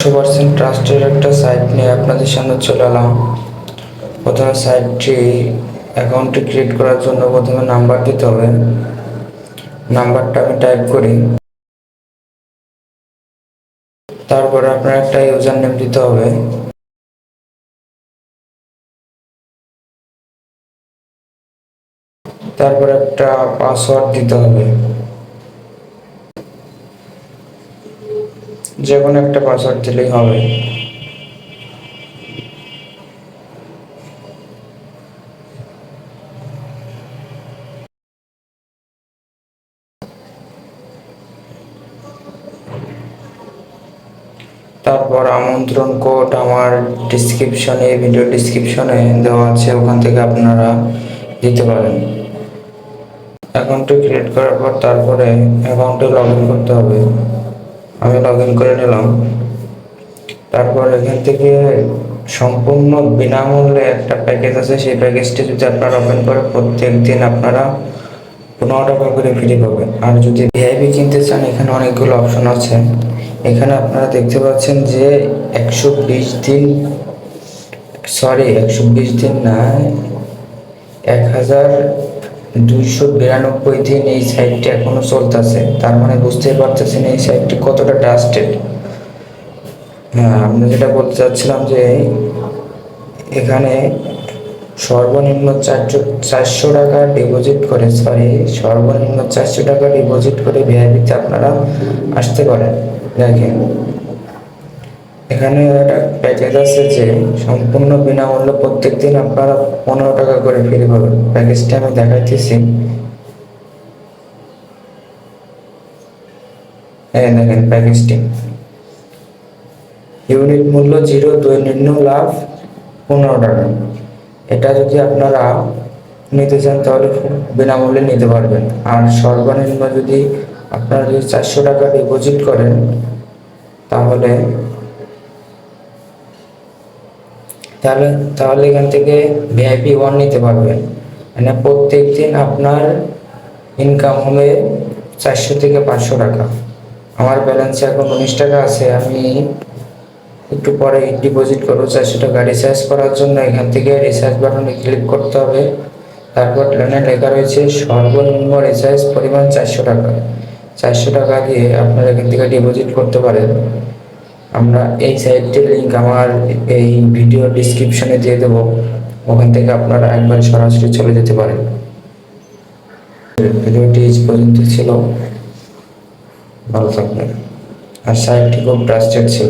100% ট্রাস্টের একটা সাইট নিয়ে আপনাদের সামনে চলে এলাম। প্রথমে সাইটটি অ্যাকাউন্টটি ক্রিয়েট করার জন্য প্রথমে নাম্বার দিতে হবে। নাম্বারটা আমি টাইপ করি, তারপরে আপনার একটা ইউজার নেম দিতে হবে। তারপর একটা পাসওয়ার্ড দিতে হবে, যে কোনো একটা পাসওয়ার্ড দিলেই হবে। তারপর আমন্ত্রণ কোড আমার ভিডিও ডিসক্রিপশনে দেওয়া আছে, ওখান থেকে আপনারা দিতে পারেন। অ্যাকাউন্টটি ক্রিয়েট করার পর তারপরে অ্যাকাউন্টে লগ ইন করতে হবে। আমি লগ ইন করে নিলাম। তারপর এখান থেকে সম্পূর্ণ বিনামূল্যে একটা প্যাকেজ আছে, সেই প্যাকেজটি যদি আপনারা ওপেন করে প্রত্যেক দিন আপনারা 15 টাকা করে ফ্রি পাবেন। আর যদি ভিআইপি কিনতে চান, এখানে অনেকগুলো অপশন আছে। এখানে আপনারা দেখতে পাচ্ছেন যে 120 দিন না, 1292 দিন এই সাইটটি এখনো চলতেছে। তার মানে বুঝতেই পারতেছেন এই সাইটটি কতটা ট্রাস্টেড। হ্যাঁ, আমি যেটা বলতে চাচ্ছিলাম যে এখানে সর্বনিম্ন 400 টাকা ডিপোজিট করে ভিআইপিতে আপনারা আসতে পারেন। দেখেন এখানে একটা প্যাকেজ আছে যে সম্পূর্ণ বিনামূল্যে প্রত্যেক দিন আপনারা 15 টাকা করে ফ্রি পাবেন। প্যাকেজটা আমি দেখাইতেছি। দেখেন প্যাকেজটি ইউনিট মূল্য 0, দৈনন্দিন লাভ 15 টাকা। এটা যদি আপনারা নিতে চান তাহলে বিনামূল্যে নিতে পারবেন। আর সর্বনিম্ন যদি আপনারা 400 টাকা ডিপোজিট করেন তাহলে এখান থেকে ভিআইপি 1 নিতে পারবেন। মানে প্রত্যেক দিন আপনার ইনকাম হবে 400 থেকে 500 টাকা। আমার ব্যালেন্সে এখন 19 টাকা আছে। আমি একটু পরে ডিপোজিট করবো 400 টাকা। রিচার্জ করার জন্য এখান থেকে রিচার্জ বাটনে ক্লিক করতে হবে। তারপর প্ল্যানে লেখা রয়েছে সর্বনিম্ন রিচার্জ পরিমাণ 400 টাকা। 400 টাকা দিয়ে আপনারা এখান থেকে ডিপোজিট করতে পারেন। আমরা এই সাইটটির লিঙ্ক আমার এই ভিডিও ডিসক্রিপশনে দিয়ে দেবো, ওখান থেকে আপনারা একবার সরাসরি চলে যেতে পারেন। ভিডিওটি এই পর্যন্ত ছিল। ভালো থাকবেন। আর সাইটটি খুব ট্রাস্টেড ছিল।